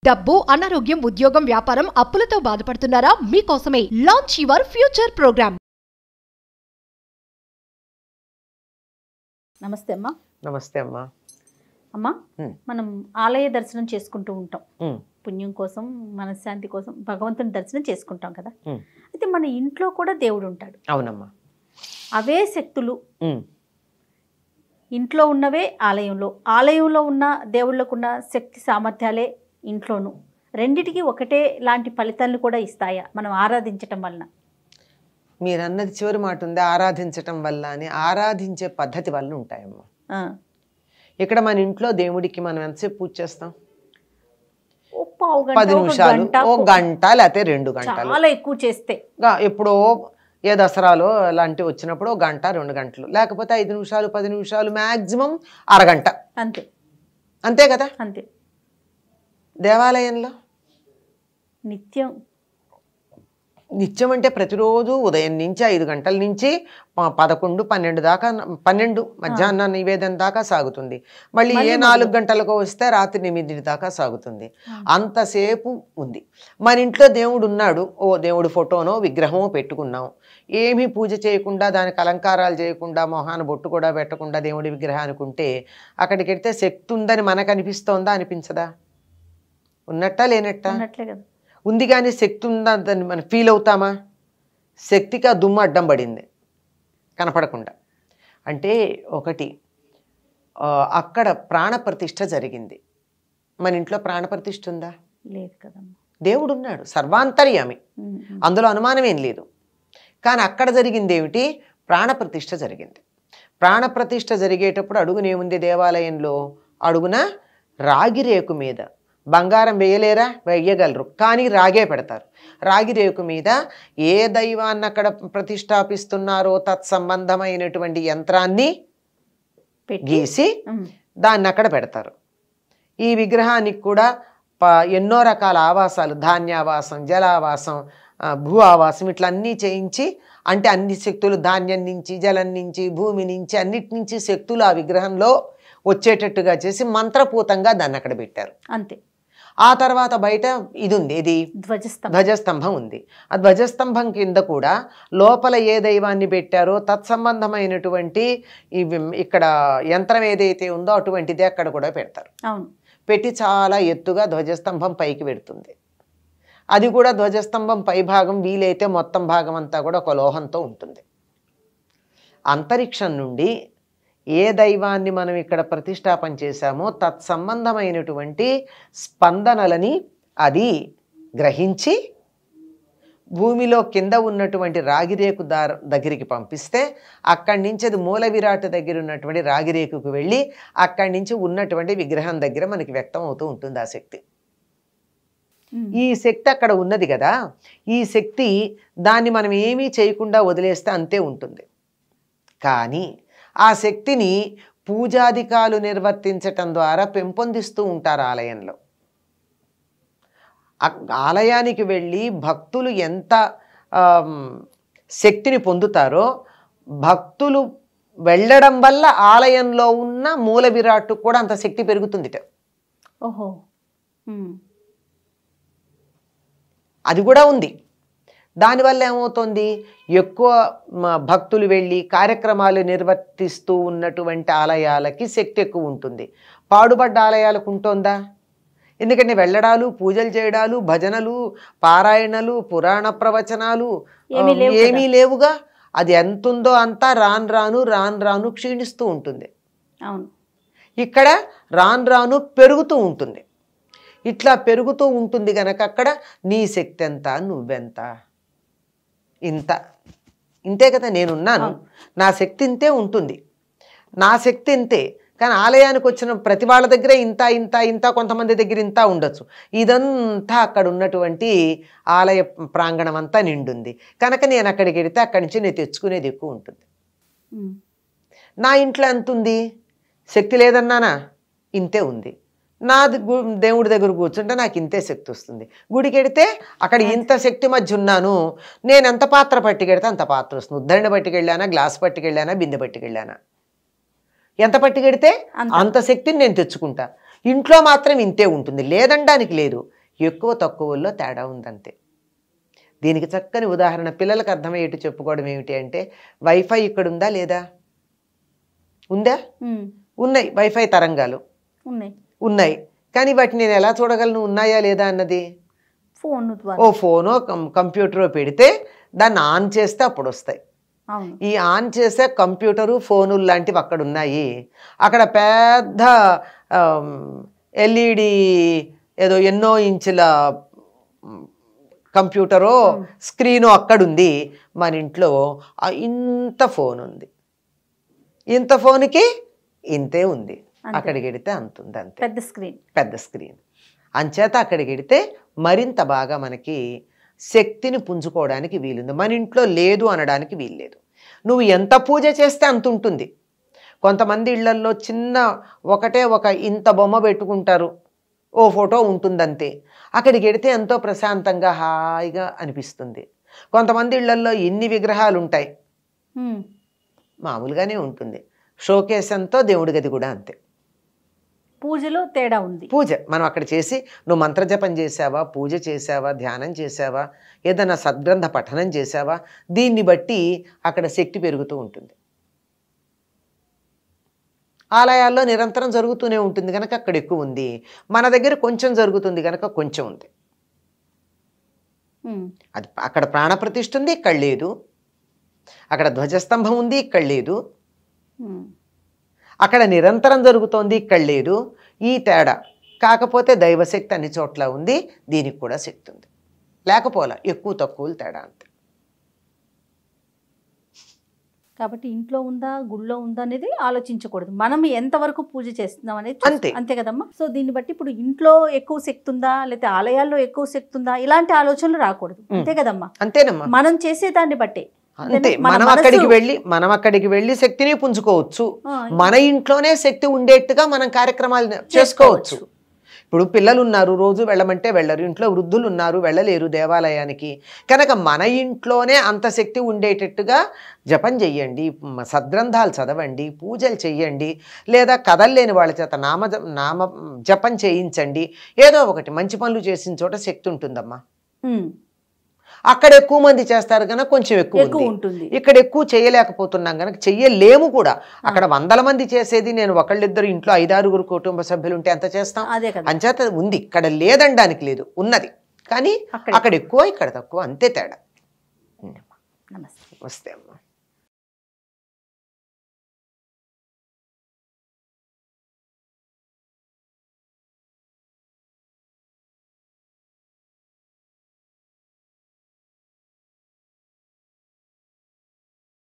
డబ్బు, అనారోగ్యం, ఉద్యోగం, వ్యాపారం, అప్పులతో బాధపడుతున్నారా? మీకోసమే లాంచ్ యువర్ ఫ్యూచర్ ప్రోగ్రామ్. నమస్తే అమ్మా. నమస్తే అమ్మా. అమ్మా, మనం ఆలయ దర్శనం చేసుకుంటూ ఉంటాం. పుణ్యం కోసం, మనశ్శాంతి కోసం భగవంతుని దర్శనం చేసుకుంటాం కదా. అయితే మన ఇంట్లో కూడా దేవుడు ఉంటాడు. అవునమ్మా. అవే శక్తులు ఇంట్లో ఉన్నవే ఆలయంలో, ఆలయంలో ఉన్న దేవుళ్ళకున్న శక్తి సామర్థ్యాలే ఇంట్లోనూ, రెండిటికి ఒకటే లాంటి ఫలితాలను కూడా ఇస్తాయా మనం ఆరాధించటం వలన? మీరు అన్నది చివరి మాట ఉంది, ఆరాధించటం వల్ల అని. ఆరాధించే పద్ధతి వల్ల ఉంటాయమ్మా. ఇక్కడ మన ఇంట్లో దేవుడికి మనం ఎంతసేపు పూజ చేస్తాం? 10 నిమిషాలు, 1 గంట, లేకపోతే 2 గంటలు. చాలా ఎక్కువ చేస్తే ఎప్పుడో ఏ దసరాలో లాంటివి వచ్చినప్పుడు 1 గంట 2 గంటలు, లేకపోతే 5 నిమిషాలు 10 నిమిషాలు, మ్యాక్సిమం అరగంట. అంతే అంతే కదా. అంతే. దేవాలయంలో నిత్యం అంటే ప్రతిరోజు ఉదయం నుంచి 5 గంటల నుంచి 11, 12 దాకా, 12 మధ్యాహ్న నివేదన దాకా సాగుతుంది. మళ్ళీ ఏ 4 గంటలకు వస్తే రాత్రి 8 దాకా సాగుతుంది. అంతసేపు ఉంది. మన ఇంట్లో దేవుడు ఉన్నాడు, ఓ దేవుడి ఫోటోనో విగ్రహమో పెట్టుకున్నాం, ఏమీ పూజ చేయకుండా, దానికి అలంకారాలు చేయకుండా, మొహాన బొట్టు కూడా పెట్టకుండా దేవుడి విగ్రహానికి ఉంటే అక్కడికి వెళ్తే శక్తి ఉందని మనకు అనిపిస్తోందా? అనిపించదా? ఉన్నట్టా లేనట్టా? ఉన్నట్లే కదా. ఉంది కానీ శక్తి ఉందా దాన్ని మనం ఫీల్ అవుతామా? శక్తికి ఆ దుమ్ము అడ్డం పడింది కనపడకుండా. అంటే ఒకటి, అక్కడ ప్రాణప్రతిష్ఠ జరిగింది. మన ఇంట్లో ప్రాణప్రతిష్ఠ ఉందా? లేదు కదమ్మా. దేవుడు ఉన్నాడు, సర్వాంతర్యామి, అందులో అనుమానమేం లేదు. కానీ అక్కడ జరిగింది ఏమిటి? ప్రాణప్రతిష్ఠ జరిగింది. ప్రాణప్రతిష్ఠ జరిగేటప్పుడు అడుగునేముంది దేవాలయంలో? అడుగున రాగి రేకు మీద, బంగారం వేయలేరా? వేయగలరు, కానీ రాగే పెడతారు. రాగి రేకు మీద ఏ దైవాన్ని అక్కడ ప్రతిష్టాపిస్తున్నారో తత్సంబంధమైనటువంటి యంత్రాన్ని గీసి దాన్ని అక్కడ పెడతారు. ఈ విగ్రహానికి కూడా ఎన్నో రకాల ఆవాసాలు, ధాన్యావాసం, జలావాసం, భూ ఆవాసం, ఇట్లా అన్నీ చేయించి, అంటే అన్ని శక్తులు ధాన్యం నుంచి, జలం నుంచి, భూమి నుంచి, అన్నిటి నుంచి శక్తులు ఆ విగ్రహంలో వచ్చేటట్టుగా చేసి మంత్రపూతంగా దాన్ని అక్కడ పెట్టారు. అంతే. ఆ తర్వాత బయట ఇది ఉంది, ఇది ధ్వజస్తంభం ఉంది. ఆ ధ్వజస్తంభం కింద కూడా లోపల ఏ దైవాన్ని పెట్టారో తత్సంబంధమైనటువంటి ఇక్కడ యంత్రం ఏదైతే ఉందో అటువంటిది అక్కడ కూడా పెడతారు. పెట్టి చాలా ఎత్తుగా ధ్వజస్తంభం పైకి పెడుతుంది. అది కూడా ధ్వజస్తంభం పై భాగం వీలైతే మొత్తం భాగం అంతా కూడా ఒక లోహంతో ఉంటుంది. అంతరిక్షం నుండి ఏ దైవాన్ని మనం ఇక్కడ ప్రతిష్టాపన చేశామో తత్సంబంధమైనటువంటి స్పందనలని అది గ్రహించి భూమిలో కింద ఉన్నటువంటి రాగిరేకు దగ్గరికి పంపిస్తే అక్కడి నుంచి అది మూల విరాట్ దగ్గర ఉన్నటువంటి రాగిరేకుకు వెళ్ళి అక్కడి నుంచి ఉన్నటువంటి విగ్రహం దగ్గర మనకి వ్యక్తం అవుతూ ఉంటుంది ఆ శక్తి. ఈ శక్తి అక్కడ ఉన్నది కదా, ఈ శక్తి దాన్ని మనం ఏమీ చేయకుండా వదిలేస్తే అంతే ఉంటుంది. కానీ ఆ శక్తిని పూజాధికాలు నిర్వర్తించటం ద్వారా పెంపొందిస్తూ ఉంటారు ఆలయంలో. ఆలయానికి వెళ్ళి భక్తులు ఎంత శక్తిని పొందుతారో, భక్తులు వెళ్ళడం వల్ల ఆలయంలో ఉన్న మూల విరాట్టు కూడా అంత శక్తి పెరుగుతుందిట. ఓహో, అది కూడా ఉంది. దానివల్ల ఏమవుతుంది? ఎక్కువ భక్తులు వెళ్ళి కార్యక్రమాలు నిర్వర్తిస్తూ ఉన్నటువంటి ఆలయాలకి శక్తి ఎక్కువ ఉంటుంది. పాడుబడ్డ ఆలయాలకు ఉంటుందా? ఎందుకంటే వెళ్ళడాలు, పూజలు చేయడాలు, భజనలు, పారాయణలు, పురాణ ప్రవచనాలు ఏమీ లేవుగా. అది ఎంతుందో అంతా రాను రాను క్షీణిస్తూ ఉంటుంది. ఇక్కడ రాను పెరుగుతూ ఉంటుంది. ఇట్లా పెరుగుతూ ఉంటుంది కనుక అక్కడ నీ శక్తి ఎంత, నువ్వెంత, ఇంతే కదా, నేనున్నాను, నా శక్తి ఇంతే ఉంటుంది, నా శక్తి ఇంతే. కానీ ఆలయానికి వచ్చిన ప్రతి వాళ్ళ దగ్గర ఇంత కొంతమంది దగ్గర ఇంత ఉండొచ్చు. ఇదంతా అక్కడ ఉన్నటువంటి ఆలయ ప్రాంగణం అంతా నిండుంది కనుక నేను అక్కడికి వెళితే అక్కడి నుంచి నేను తెచ్చుకునేది ఎక్కువ ఉంటుంది. నా ఇంట్లో ఎంత ఉంది? శక్తి లేదన్నానా? ఇంతే ఉంది. నా దేవుడి దగ్గర కూర్చుంటే నాకు ఇంతే శక్తి వస్తుంది. గుడికి వెడితే అక్కడ ఇంత శక్తి మధ్య ఉన్నాను, నేను ఎంత పాత్ర పట్టుకెడితే అంత పాత్ర వస్తుంది. ఉద్ధరణ పట్టుకెళ్ళానా, గ్లాస్ పట్టుకెళ్ళానా, బిందె పట్టుకెళ్ళానా, ఎంత పట్టుకెడితే అంత శక్తిని నేను తెచ్చుకుంటా. ఇంట్లో మాత్రం ఇంతే ఉంటుంది, లేదనడానికి లేదు. ఎక్కువ తక్కువల్లో తేడా ఉందంతే. దీనికి చక్కని ఉదాహరణ పిల్లలకు అర్థమయ్యేట్టు చెప్పుకోవడం ఏమిటి అంటే, వైఫై ఇక్కడ ఉందా లేదా? ఉందా? ఉన్నాయి వైఫై తరంగాలు ఉన్నాయి, కానీ వాటిని నేను ఎలా చూడగలను ఉన్నాయా లేదా అన్నది? ఫోనో కంప్యూటరో పెడితే దాన్ని ఆన్ చేస్తే అప్పుడు వస్తాయి. ఈ ఆన్ చేసే కంప్యూటరు ఫోనులు లాంటివి అక్కడ ఉన్నాయి. అక్కడ పెద్ద ఎల్ఈడి ఏదో ఎన్నో ఇంచుల కంప్యూటరో స్క్రీనో అక్కడుంది. మన ఇంట్లో ఇంత ఫోన్ ఉంది, ఇంత ఫోన్కి ఇంతే ఉంది. అక్కడికి వెడితే అంత ఉంది, అంతే. పెద్ద స్క్రీన్ అంచేత అక్కడికి వెడితే మరింత బాగా మనకి శక్తిని పుంజుకోవడానికి వీలుంది. మన ఇంట్లో లేదు అనడానికి వీల్లేదు. నువ్వు ఎంత పూజ చేస్తే అంత ఉంటుంది. కొంతమంది ఇళ్లల్లో చిన్న ఒకటే ఒక ఇంత బొమ్మ పెట్టుకుంటారు, ఓ ఫోటో ఉంటుందంతే. అక్కడికి వెడితే ఎంతో ప్రశాంతంగా హాయిగా అనిపిస్తుంది. కొంతమంది ఇళ్లల్లో ఎన్ని విగ్రహాలు ఉంటాయి, మామూలుగానే ఉంటుంది. షోకేస్ ఎంతో దేవుడి గది కూడా అంతే. పూజలో తేడా ఉంది. పూజ మనం అక్కడ చేసి నువ్వు మంత్రజపం చేసావా, పూజ చేసావా, ధ్యానం చేసావా, ఏదైనా సద్గ్రంథ పఠనం చేసావా, దీన్ని బట్టి అక్కడ శక్తి పెరుగుతూ ఉంటుంది. ఆలయాల్లో నిరంతరం జరుగుతూనే ఉంటుంది కనుక అక్కడ ఎక్కువ ఉంది. మన దగ్గర కొంచెం జరుగుతుంది కనుక కొంచెం ఉంది. అది అక్కడ ప్రాణప్రతిష్ఠ ఉంది, ఇక్కడ లేదు. అక్కడ ధ్వజస్తంభం ఉంది, ఇక్కడ లేదు. అక్కడ నిరంతరం జరుగుతోంది, ఇక్కడ లేదు. ఈ తేడా. కాకపోతే దైవశక్తి అన్ని చోట్ల ఉంది, దీనికి కూడా శక్తి ఉంది. లేకపోలే ఎక్కువ తక్కువలు తేడా అంతే. కాబట్టి ఇంట్లో ఉందా గుళ్ళో ఉందా అనేది ఆలోచించకూడదు. మనం ఎంతవరకు పూజ చేస్తున్నాం అనేది అంతే. అంతే కదమ్మా. సో దీన్ని బట్టి ఇప్పుడు ఇంట్లో ఎక్కువ శక్తి ఉందా లేకపోతే ఆలయాల్లో ఎక్కువ శక్తి ఉందా ఇలాంటి ఆలోచనలు రాకూడదు. అంతే కదమ్మా. అంతేనమ్మా. మనం చేసే దాన్ని బట్టే అంతే. మనం అక్కడికి వెళ్ళి శక్తిని పుంజుకోవచ్చు. మన ఇంట్లోనే శక్తి ఉండేట్టుగా మనం కార్యక్రమాలు చేసుకోవచ్చు. ఇప్పుడు పిల్లలు ఉన్నారు, రోజు వెళ్ళమంటే వెళ్ళరు. ఇంట్లో వృద్ధులు ఉన్నారు, వెళ్ళలేరు దేవాలయానికి. కనుక మన ఇంట్లోనే అంత శక్తి ఉండేటట్టుగా జపం చెయ్యండి, సద్గ్రంథాలు చదవండి, పూజలు చెయ్యండి, లేదా కదల్లేని వాళ్ళ చేత నామ జపం చేయించండి. ఏదో ఒకటి మంచి పనులు చేసిన చోట శక్తి ఉంటుందమ్మా. అక్కడ ఎక్కువ మంది చేస్తారు కనుక కొంచెం ఎక్కువ ఉంటుంది. ఇక్కడ ఎక్కువ చేయలేకపోతున్నాం కనుక చెయ్యలేము కూడా. అక్కడ 100 మంది చేసేది నేను ఒకళ్ళిద్దరు ఇంట్లో 5-6 కుటుంబ సభ్యులు ఉంటే ఎంత చేస్తాం? అంచేత ఉంది. ఇక్కడ లేదనడానికి లేదు, ఉన్నది. కానీ అక్కడ ఎక్కువ ఇక్కడ తక్కువ, అంతే తేడా. నమస్తే. వస్తే అమ్మా.